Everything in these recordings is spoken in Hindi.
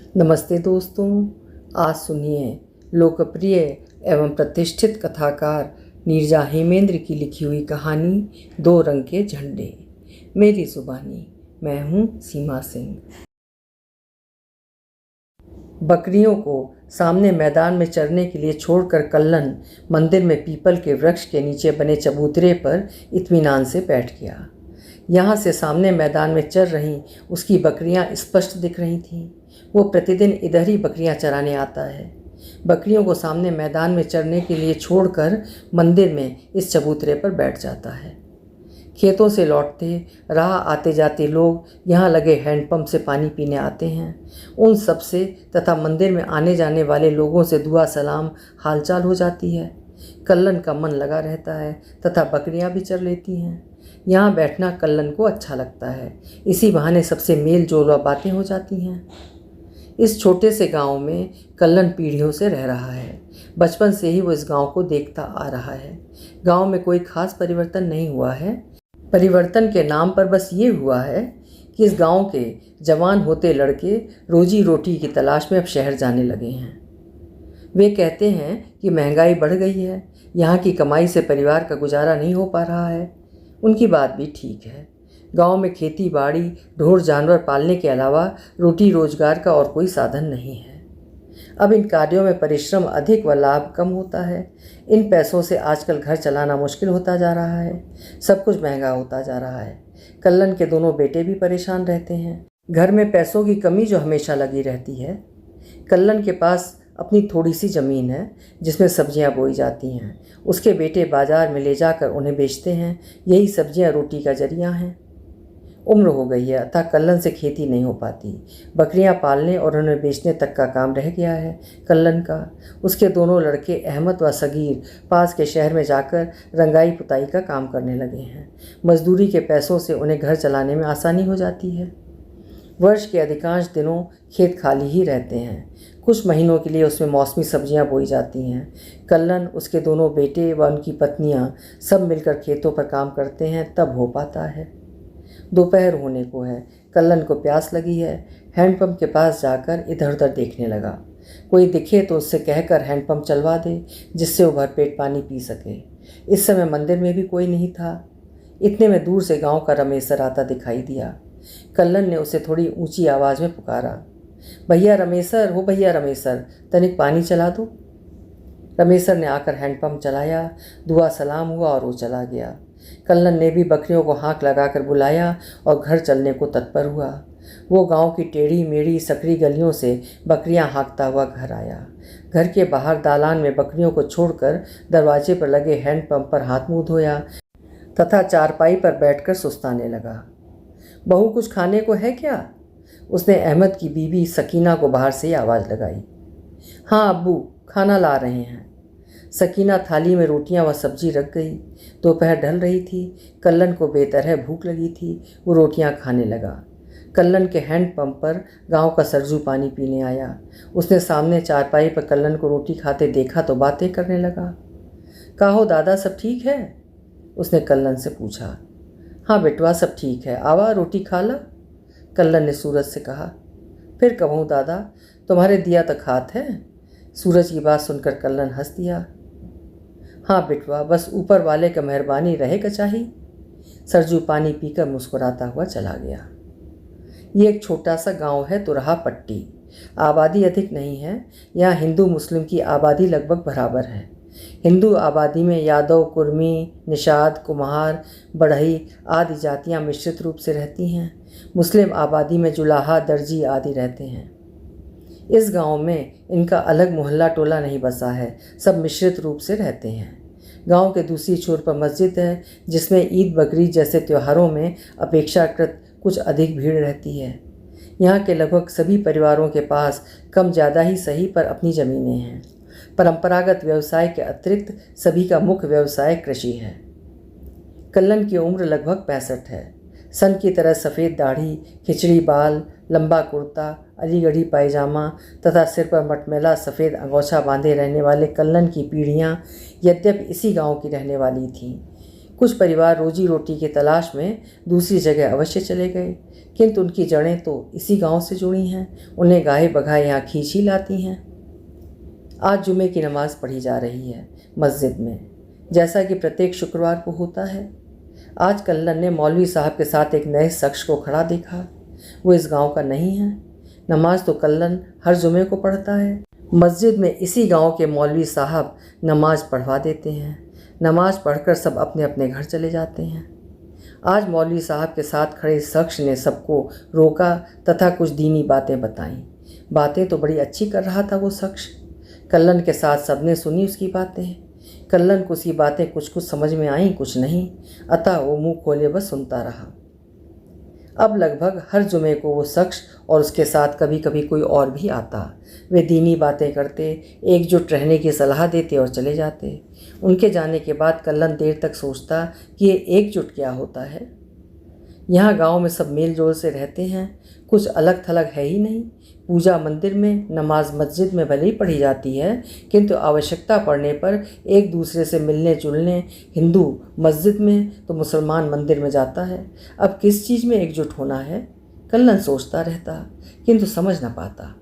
नमस्ते दोस्तों, आज सुनिए लोकप्रिय एवं प्रतिष्ठित कथाकार नीरजा हेमेंद्र की लिखी हुई कहानी दो रंग के झंडे। मेरी जुबानी, मैं हूँ सीमा सिंह। बकरियों को सामने मैदान में चरने के लिए छोड़कर कल्लन मंदिर में पीपल के वृक्ष के नीचे बने चबूतरे पर इत्मीनान से बैठ गया। यहाँ से सामने मैदान में चर रही उसकी बकरियाँ स्पष्ट दिख रही थीं। वो प्रतिदिन इधर ही बकरियाँ चराने आता है। बकरियों को सामने मैदान में चरने के लिए छोड़कर मंदिर में इस चबूतरे पर बैठ जाता है। खेतों से लौटते राह आते जाते लोग यहाँ लगे हैंडपंप से पानी पीने आते हैं। उन सब से तथा मंदिर में आने जाने वाले लोगों से दुआ सलाम हालचाल हो जाती है। कल्लन का मन लगा रहता है तथा बकरियाँ भी चर लेती हैं। यहाँ बैठना कल्लन को अच्छा लगता है। इसी बहाने सबसे मेल जोल व बातें हो जाती हैं। इस छोटे से गांव में कल्लन पीढ़ियों से रह रहा है। बचपन से ही वो इस गांव को देखता आ रहा है। गांव में कोई खास परिवर्तन नहीं हुआ है। परिवर्तन के नाम पर बस ये हुआ है कि इस गांव के जवान होते लड़के रोजी रोटी की तलाश में अब शहर जाने लगे हैं। वे कहते हैं कि महंगाई बढ़ गई है, यहाँ की कमाई से परिवार का गुजारा नहीं हो पा रहा है। उनकी बात भी ठीक है। गांव में खेती बाड़ी ढोर जानवर पालने के अलावा रोटी रोजगार का और कोई साधन नहीं है। अब इन कार्यों में परिश्रम अधिक व लाभ कम होता है। इन पैसों से आजकल घर चलाना मुश्किल होता जा रहा है। सब कुछ महंगा होता जा रहा है। कल्लन के दोनों बेटे भी परेशान रहते हैं। घर में पैसों की कमी जो हमेशा लगी रहती है। कल्लन के पास अपनी थोड़ी सी ज़मीन है जिसमें सब्जियां बोई जाती हैं। उसके बेटे बाज़ार में ले जाकर उन्हें बेचते हैं। यही सब्जियां रोटी का जरिया हैं। उम्र हो गई है अतः कल्लन से खेती नहीं हो पाती। बकरियां पालने और उन्हें बेचने तक का काम रह गया है कल्लन का। उसके दोनों लड़के अहमद व सगीर पास के शहर में जाकर रंगाई पुताई का काम करने लगे हैं। मजदूरी के पैसों से उन्हें घर चलाने में आसानी हो जाती है। वर्ष के अधिकांश दिनों खेत खाली ही रहते हैं। कुछ महीनों के लिए उसमें मौसमी सब्जियां बोई जाती हैं। कल्लन, उसके दोनों बेटे व उनकी पत्नियां सब मिलकर खेतों पर काम करते हैं, तब हो पाता है। दोपहर होने को है। कल्लन को प्यास लगी है। हैंडपंप के पास जाकर इधर उधर देखने लगा। कोई दिखे तो उससे कहकर हैंडपंप चलवा दे जिससे वो भरपेट पानी पी सके। इस समय मंदिर में भी कोई नहीं था। इतने में दूर से गांव का रमेसर आता दिखाई दिया। कल्लन ने उसे थोड़ी ऊंची आवाज़ में पुकारा, भैया रमेसर, हो भैया रमेसर, तनिक पानी चला दो। रमेसर ने आकर हैंडपंप चलाया, दुआ सलाम हुआ और वो चला गया। कल्लन ने भी बकरियों को हाँक लगाकर बुलाया और घर चलने को तत्पर हुआ। वो गांव की टेढ़ी मेढ़ी सकरी गलियों से बकरियां हाँकता हुआ घर आया। घर के बाहर दालान में बकरियों को छोड़कर दरवाजे पर लगे हैंडपंप पर हाथ मुंह धोया तथा चारपाई पर बैठकर सुस्ताने लगा। बहू, कुछ खाने को है क्या? उसने अहमद की बीवी सकीना को बाहर से ही आवाज़ लगाई। हाँ अब्बू, खाना ला रहे हैं। सकीना थाली में रोटियां व सब्जी रख गई। दोपहर ढल रही थी। कल्लन को बेतरह भूख लगी थी। वो रोटियां खाने लगा। कल्लन के हैंडपंप पर गांव का सरजू पानी पीने आया। उसने सामने चारपाई पर कल्लन को रोटी खाते देखा तो बातें करने लगा। काहो दादा, सब ठीक है? उसने कल्लन से पूछा। हाँ बेटवा, सब ठीक है। आवा रोटी खा ला, कल्लन ने सूरज से कहा। फिर कहूँ दादा, तुम्हारे दिया तक हाथ है? सूरज की बात सुनकर कल्लन हंस दिया। हाँ बेटवा, बस ऊपर वाले का मेहरबानी रहेगा चाहिए। सरजू पानी पीकर मुस्कुराता हुआ चला गया। ये एक छोटा सा गांव है, तुरहा पट्टी। आबादी अधिक नहीं है। यहाँ हिंदू मुस्लिम की आबादी लगभग बराबर है। हिंदू आबादी में यादव, कुर्मी, निषाद, कुम्हार, बढ़ई आदि जातियाँ मिश्रित रूप से रहती हैं। मुस्लिम आबादी में जुलाहा, दर्जी आदि रहते हैं। इस गांव में इनका अलग मोहल्ला टोला नहीं बसा है। सब मिश्रित रूप से रहते हैं। गांव के दूसरी छोर पर मस्जिद है जिसमें ईद बकरीद जैसे त्योहारों में अपेक्षाकृत कुछ अधिक भीड़ रहती है। यहाँ के लगभग सभी परिवारों के पास कम ज़्यादा ही सही पर अपनी ज़मीनें हैं। परंपरागत व्यवसाय के अतिरिक्त सभी का मुख्य व्यवसाय कृषि है। कल्लन की उम्र लगभग 65 है। सन की तरह सफ़ेद दाढ़ी, खिचड़ी बाल, लंबा कुर्ता, अलीगढ़ी पायजामा तथा सिर पर मटमैला सफ़ेद अंगोछा बांधे रहने वाले कल्लन की पीढ़ियाँ यद्यपि इसी गांव की रहने वाली थीं, कुछ परिवार रोजी रोटी की तलाश में दूसरी जगह अवश्य चले गए, किंतु उनकी जड़ें तो इसी गांव से जुड़ी हैं। उन्हें गाहे बगाहे यहाँ खींच ही लाती हैं। आज जुमे की नमाज पढ़ी जा रही है मस्जिद में, जैसा कि प्रत्येक शुक्रवार को होता है। आज कल्लन ने मौलवी साहब के साथ एक नए शख्स को खड़ा देखा। वो इस गांव का नहीं है। नमाज तो कल्लन हर जुमे को पढ़ता है। मस्जिद में इसी गांव के मौलवी साहब नमाज पढ़वा देते हैं। नमाज पढ़कर सब अपने अपने घर चले जाते हैं। आज मौलवी साहब के साथ खड़े शख्स ने सबको रोका तथा कुछ दीनी बातें बताईं। बातें तो बड़ी अच्छी कर रहा था वो शख्स। कल्लन के साथ सबने सुनी उसकी बातें। कल्लन को उसकी बातें कुछ कुछ समझ में आईं, कुछ नहीं। अतः वो मुंह खोले बस सुनता रहा। अब लगभग हर जुमे को वो शख्स और उसके साथ कभी कभी कोई और भी आता। वे दीनी बातें करते, एकजुट रहने की सलाह देते और चले जाते। उनके जाने के बाद कल्लन देर तक सोचता कि ये एकजुट क्या होता है। यहाँ गांव में सब मेल जोल से रहते हैं, कुछ अलग थलग है ही नहीं। पूजा मंदिर में, नमाज मस्जिद में भले ही पढ़ी जाती है, किंतु आवश्यकता पड़ने पर एक दूसरे से मिलने जुलने हिंदू मस्जिद में तो मुसलमान मंदिर में जाता है। अब किस चीज़ में एकजुट होना है, कल्लन सोचता रहता, किंतु समझ न पाता।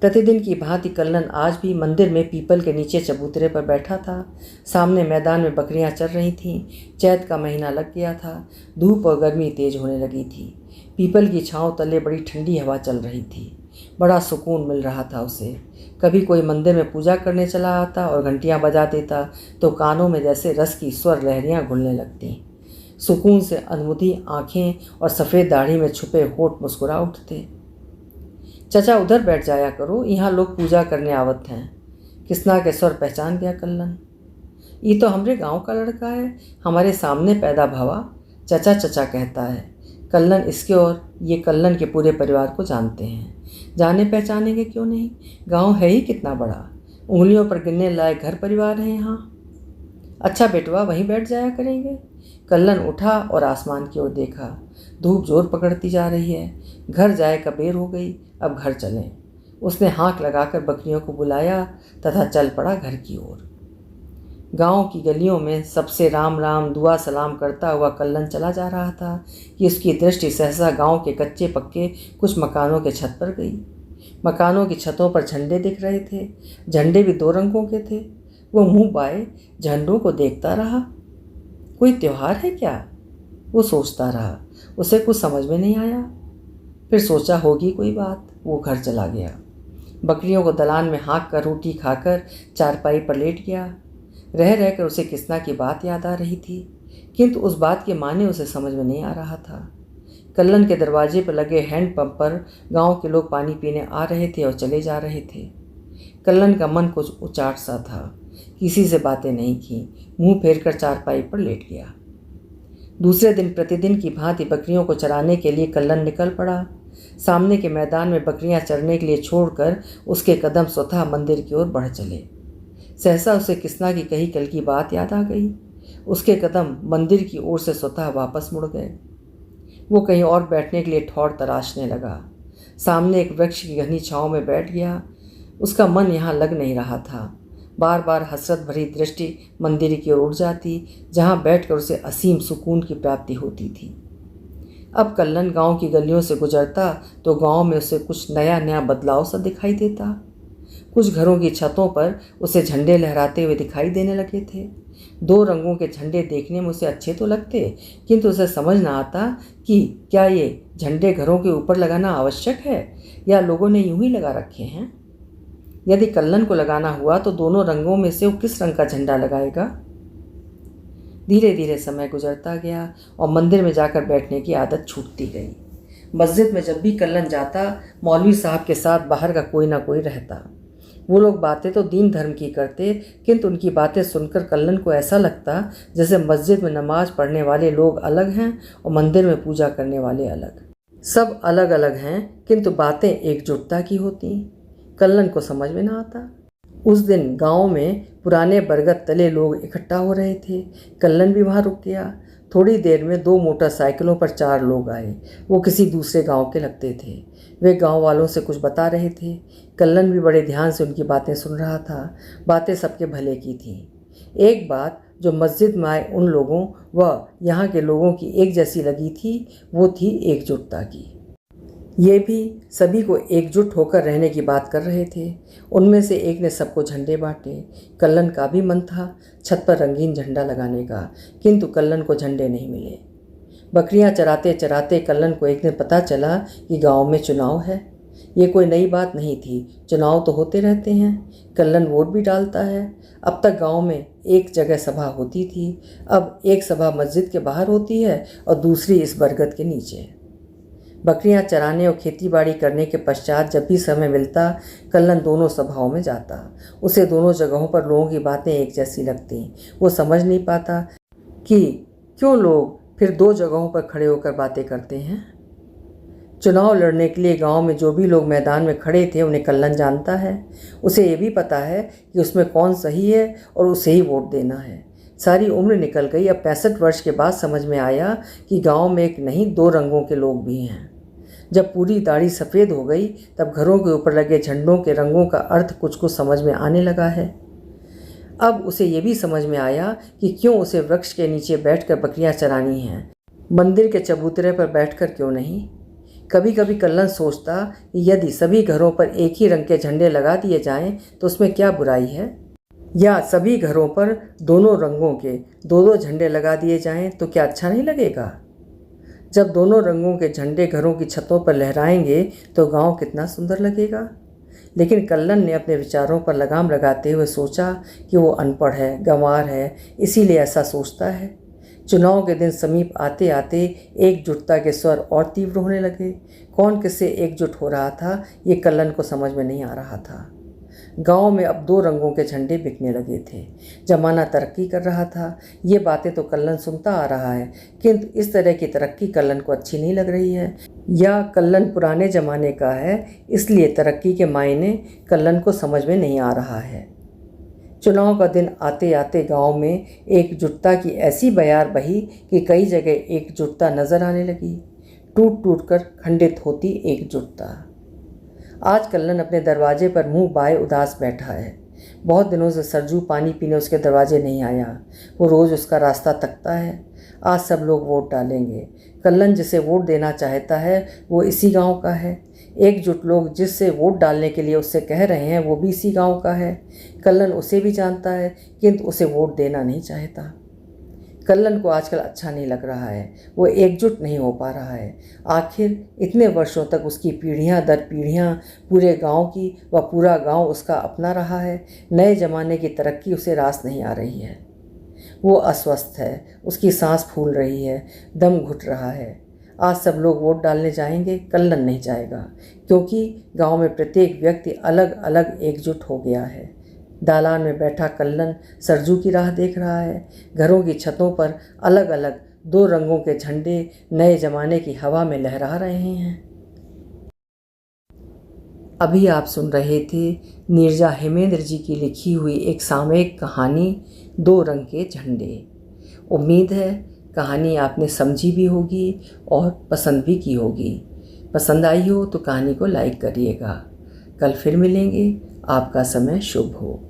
प्रतिदिन की भांति कल्लन आज भी मंदिर में पीपल के नीचे चबूतरे पर बैठा था। सामने मैदान में बकरियां चर रही थीं। चैत का महीना लग गया था। धूप और गर्मी तेज होने लगी थी। पीपल की छांव तले बड़ी ठंडी हवा चल रही थी। बड़ा सुकून मिल रहा था उसे। कभी कोई मंदिर में पूजा करने चला आता और घंटियां बजा देता तो कानों में जैसे रस की स्वर लहरियां घुलने लगती। सुकून से अनमुदी आँखें और सफ़ेद दाढ़ी में छुपे होठ मुस्कुरा उठते। चचा उधर बैठ जाया करो, यहाँ लोग पूजा करने आवत हैं। किसना के स्वर पहचान गया कल्लन। ये तो हमरे गांव का लड़का है, हमारे सामने पैदा भवा, चचा चचा कहता है। कल्लन इसके और ये कल्लन के पूरे परिवार को जानते हैं। जाने पहचानेंगे क्यों नहीं, गांव है ही कितना बड़ा, उंगलियों पर गिनने लायक घर परिवार है यहाँ। अच्छा बेटवा वहीं बैठ जाया करेंगे। कल्लन उठा और आसमान की ओर देखा। धूप जोर पकड़ती जा रही है। घर जाए का बेर हो गई, अब घर चलें। उसने हाँक लगाकर बकरियों को बुलाया तथा चल पड़ा घर की ओर। गांव की गलियों में सबसे राम राम दुआ सलाम करता हुआ कल्लन चला जा रहा था कि उसकी दृष्टि सहसा गांव के कच्चे पक्के कुछ मकानों के छत पर गई। मकानों की छतों पर झंडे दिख रहे थे। झंडे भी दो रंगों के थे। वो मुंह बाए झंडों को देखता रहा। कोई त्योहार है क्या, वो सोचता रहा। उसे कुछ समझ में नहीं आया। फिर सोचा होगी कोई बात। वो घर चला गया। बकरियों को दलान में हाँक कर रोटी खाकर चारपाई पर लेट गया। रह रहकर उसे किसना की बात याद आ रही थी, किंतु उस बात के माने उसे समझ में नहीं आ रहा था। कल्लन के दरवाजे पर लगे हैंडपंप पर गांव के लोग पानी पीने आ रहे थे और चले जा रहे थे। कल्लन का मन कुछ उचाट सा था। किसी से बातें नहीं की, मुंह फेर कर चारपाई पर लेट गया। दूसरे दिन प्रतिदिन की भांति बकरियों को चराने के लिए कल्लन निकल पड़ा। सामने के मैदान में बकरियां चरने के लिए छोड़कर उसके कदम स्वतः मंदिर की ओर बढ़ चले। सहसा उसे किसना की कही कल की बात याद आ गई। उसके कदम मंदिर की ओर से स्वतः वापस मुड़ गए। वो कहीं और बैठने के लिए ठौर तराशने लगा। सामने एक वृक्ष की घनी छांव में बैठ गया। उसका मन यहाँ लग नहीं रहा था। बार बार हसरत भरी दृष्टि मंदिर की ओर उठ जाती, जहाँ बैठकर उसे असीम सुकून की प्राप्ति होती थी। अब कल्लन गांव की गलियों से गुजरता तो गांव में उसे कुछ नया नया बदलाव सा दिखाई देता। कुछ घरों की छतों पर उसे झंडे लहराते हुए दिखाई देने लगे थे। दो रंगों के झंडे देखने में उसे अच्छे तो लगते, किंतु उसे समझ ना आता कि क्या ये झंडे घरों के ऊपर लगाना आवश्यक है या लोगों ने यूं ही लगा रखे हैं। यदि कल्लन को लगाना हुआ तो दोनों रंगों में से वो किस रंग का झंडा लगाएगा। धीरे धीरे समय गुजरता गया और मंदिर में जाकर बैठने की आदत छूटती गई। मस्जिद में जब भी कल्लन जाता, मौलवी साहब के साथ बाहर का कोई ना कोई रहता। वो लोग बातें तो दीन धर्म की करते, किंतु उनकी बातें सुनकर कल्लन को ऐसा लगता जैसे मस्जिद में नमाज पढ़ने वाले लोग अलग हैं और मंदिर में पूजा करने वाले अलग। सब अलग अलग हैं, किंतु बातें एकजुटता की होती। कल्लन को समझ में ना आता। उस दिन गांव में पुराने बरगद तले लोग इकट्ठा हो रहे थे। कल्लन भी वहां रुक गया। थोड़ी देर में 2 मोटरसाइकिलों पर 4 लोग आए। वो किसी दूसरे गांव के लगते थे। वे गांव वालों से कुछ बता रहे थे। कल्लन भी बड़े ध्यान से उनकी बातें सुन रहा था। बातें सबके भले की थीं। एक बात जो मस्जिद में आए उन लोगों व यहाँ के लोगों की एक जैसी लगी थी वो थी एकजुटता की। ये भी सभी को एकजुट होकर रहने की बात कर रहे थे। उनमें से एक ने सबको झंडे बांटे। कल्लन का भी मन था छत पर रंगीन झंडा लगाने का, किंतु कल्लन को झंडे नहीं मिले। बकरियां चराते चराते कल्लन को एक दिन पता चला कि गांव में चुनाव है। ये कोई नई बात नहीं थी, चुनाव तो होते रहते हैं, कल्लन वोट भी डालता है। अब तक गांव में एक जगह सभा होती थी, अब एक सभा मस्जिद के बाहर होती है और दूसरी इस बरगद के नीचे। बकरियां चराने और खेतीबाड़ी करने के पश्चात जब भी समय मिलता कल्लन दोनों सभाओं में जाता। उसे दोनों जगहों पर लोगों की बातें एक जैसी लगती। वो समझ नहीं पाता कि क्यों लोग फिर दो जगहों पर खड़े होकर बातें करते हैं। चुनाव लड़ने के लिए गांव में जो भी लोग मैदान में खड़े थे उन्हें कल्लन जानता है। उसे ये भी पता है कि उसमें कौन सही है और उसे ही वोट देना है। सारी उम्र निकल गई, अब 65 वर्ष के बाद समझ में आया कि गांव में एक नहीं दो रंगों के लोग भी हैं। जब पूरी दाढ़ी सफ़ेद हो गई तब घरों के ऊपर लगे झंडों के रंगों का अर्थ कुछ कुछ समझ में आने लगा है। अब उसे ये भी समझ में आया कि क्यों उसे वृक्ष के नीचे बैठकर बकरियां चरानी हैं, मंदिर के चबूतरे पर बैठकर क्यों नहीं। कभी कभी कल्लन सोचता कि यदि सभी घरों पर एक ही रंग के झंडे लगा दिए जाएं तो उसमें क्या बुराई है, या सभी घरों पर दोनों रंगों के दो दो झंडे लगा दिए जाएं तो क्या अच्छा नहीं लगेगा। जब दोनों रंगों के झंडे घरों की छतों पर लहराएंगे तो गांव कितना सुंदर लगेगा। लेकिन कल्लन ने अपने विचारों पर लगाम लगाते हुए सोचा कि वो अनपढ़ है, गंवार है, इसीलिए ऐसा सोचता है। चुनाव के दिन समीप आते आते एकजुटता के स्वर और तीव्र होने लगे। कौन किससे एकजुट हो रहा था ये कल्लन को समझ में नहीं आ रहा था। गांव में अब दो रंगों के झंडे बिकने लगे थे। जमाना तरक्की कर रहा था। ये बातें तो कल्लन सुनता आ रहा है, किंतु इस तरह की तरक्की कल्लन को अच्छी नहीं लग रही है, या कल्लन पुराने ज़माने का है इसलिए तरक्की के मायने कल्लन को समझ में नहीं आ रहा है। चुनाव का दिन आते आते गांव में एकजुटता की ऐसी बयार बही कि कई जगह एकजुटता नजर आने लगी। टूट टूट कर खंडित होती एकजुटता। आज कल्लन अपने दरवाजे पर मुंह बाए उदास बैठा है। बहुत दिनों से सरजू पानी पीने उसके दरवाजे नहीं आया। वो रोज़ उसका रास्ता तकता है। आज सब लोग वोट डालेंगे। कल्लन जिसे वोट देना चाहता है वो इसी गांव का है। एकजुट लोग जिससे वोट डालने के लिए उससे कह रहे हैं वो भी इसी गांव का है। कल्लन उसे भी जानता है किंतु उसे वोट देना नहीं चाहता। कल्लन को आजकल अच्छा नहीं लग रहा है, वो एकजुट नहीं हो पा रहा है। आखिर इतने वर्षों तक उसकी पीढ़ियां दर पीढ़ियां पूरे गांव की व पूरा गांव उसका अपना रहा है। नए ज़माने की तरक्की उसे रास नहीं आ रही है। वो अस्वस्थ है, उसकी सांस फूल रही है, दम घुट रहा है। आज सब लोग वोट डालने जाएंगे, कल्लन नहीं जाएगा, क्योंकि गांव में प्रत्येक व्यक्ति अलग अलग एकजुट हो गया है। दालान में बैठा कल्लन सरजू की राह देख रहा है। घरों की छतों पर अलग अलग दो रंगों के झंडे नए ज़माने की हवा में लहरा रहे हैं। अभी आप सुन रहे थे नीरजा हेमेंद्र जी की लिखी हुई एक सामयिक कहानी दो रंग के झंडे। उम्मीद है कहानी आपने समझी भी होगी और पसंद भी की होगी। पसंद आई हो तो कहानी को लाइक करिएगा। कल फिर मिलेंगे। आपका समय शुभ हो।